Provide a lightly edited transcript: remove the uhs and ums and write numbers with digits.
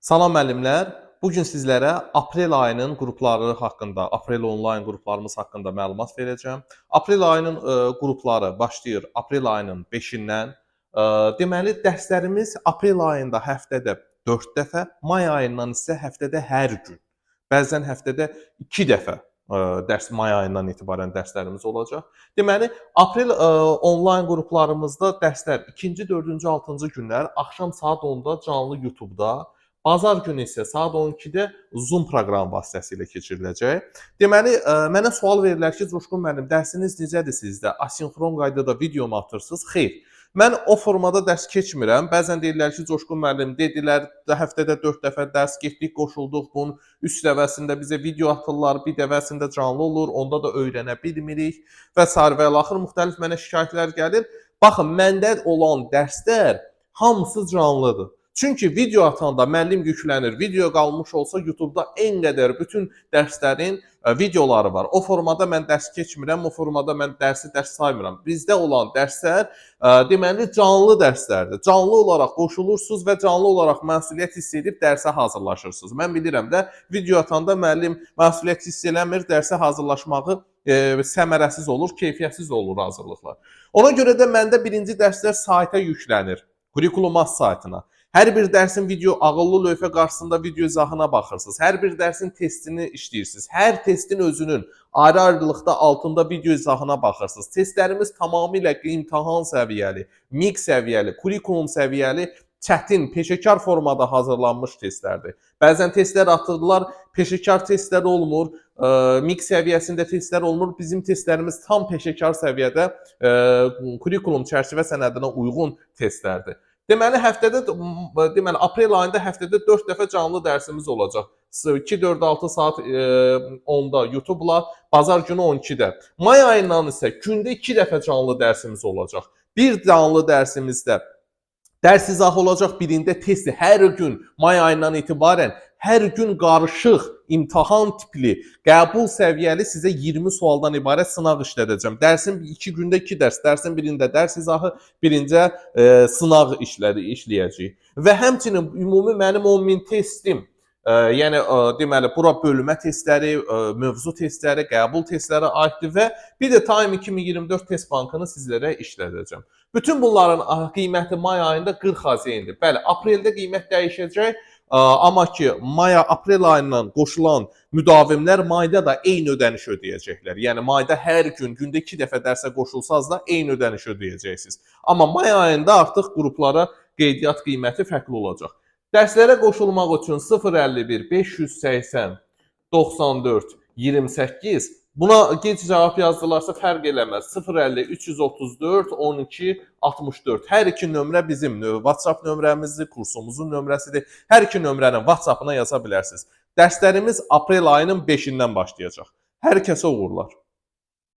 Salam müəllimlər. Bugün sizlərə aprel ayının qrupları haqqında, aprel onlayn qruplarımız haqqında məlumat verəcəm. Aprel ayının qrupları başlayır aprel ayının 5-dən. Deməli, dərslərimiz aprel ayında həftədə 4 dəfə, may ayından isə həftədə hər gün, bəzən həftədə 2 dəfə dərs may ayından etibarən dərslərimiz olacaq. Deməli, aprel onlayn qruplarımızda dərslər 2-ci, 4-cü, 6-cı günlər axşam saat 10-da canlı YouTube-da, bazar günü isə saat 12-də Zoom proqramı vasitəsilə keçiriləcək. Deməli, mənə sual verirlər ki, Coşqun müəllim, dərsiniz necədir sizdə? Asinxron qaydada video mu atırsınız? Xeyr. Mən o formada dərs keçmirəm. Bəzən deyirlər ki, Coşqun müəllim, dedilər, həftədə 4 dəfə dərs getdik, qoşulduq. Bunun üst dəvəsində bizə video atırlar, bir dəvəsində canlı olur, onda da öyrənə bilmirik və sair və ilaxır müxtəlif mənə şikayətlər gəlir. Baxın, məndə olan dərslər hamısı canlıdır. Çünki video atanda müəllim yüklənir, video qalmış olsa YouTube-da en qədər bütün dərslərin videoları var. O formada mən dərs keçmirəm, o formada mən dərsi dərs saymıram. Bizdə olan dərslər deməli canlı dərslərdir. Canlı olaraq qoşulursunuz və canlı olaraq məsuliyyət hiss edib dərsə hazırlaşırsınız. Mən bilirəm də video atanda müəllim məsuliyyət hiss eləmir, dərsə hazırlaşmağı səmərəsiz olur, keyfiyyətsiz olur hazırlıqlar. Ona görə də məndə birinci dərslər sayta yüklənir, Curriculum.az saytına. Hər bir dərsin video ağıllı lövhə qarşısında video izahına baxırsınız. Hər bir dərsin testini işləyirsiniz. Hər testin özünün ayrı-ayrılıqda altında video izahına baxırsınız. Testlərimiz tamamilə imtahan səviyyəli, MİQ səviyyəli, Curriculum səviyyəli, çətin, peşəkar formada hazırlanmış testlərdir. Bəzən testlər atırlar, peşəkar testlər olmur, MİQ səviyyəsində testlər olmur. Bizim testlərimiz tam peşəkar səviyyədə Curriculum çərçivə sənədinə uyğun testlərdir. Deməli, aprel ayında həftədə 4 dəfə canlı dərsimiz olacaq. 2, 4, 6 saat 10-da YouTube-la, bazar günü 12-də. May ayından isə gündə 2 dəfə canlı dərsimiz olacaq. Bir canlı dərsimizdə dərs izahı olacaq, birində testi hər gün may ayından etibarən hər gün qarışıq, imtahan tipli, qəbul səviyyəli sizə 20 sualdan ibarət sınaq işlədəcəm. Dərsin 2 gündə 2 dərs, dərsin birində dərs izahı, birində sınaq işləyəcəyik. Və həmçinin ümumi mənim 10.000 testim, yəni deməli bura bölmə testləri, mövzu testləri, qəbul testləri aiddir və bir də Time 2024 test bankını sizlərə işlədəcəm. Bütün bunların qiyməti may ayında 40 AZN-dir. Bəli, apreldə qiymət dəyişəcək, amma ki aprel ayından qoşulan müdavimlər mayda da eyni ödəniş ödəyəcəklər. Yəni mayda hər gün gündə 2 dəfə dərsə qoşulsanız da eyni ödəniş ödəyəcəksiniz. Amma may ayında artıq qruplara qeydiyyat qiyməti fərqli olacaq. Dərslərə qoşulmaq üçün 051 580 94 28, buna gec cavab yazdılarsa fərq eləməz. 050 334 12 64. Hər iki nömrə bizim WhatsApp nömrəmizdir, kursumuzun nömrəsidir. Hər iki nömrənin WhatsApp-ına yaza bilərsiniz. Dərslərimiz aprel ayının 5-dən başlayacaq. Hər kəsə uğurlar.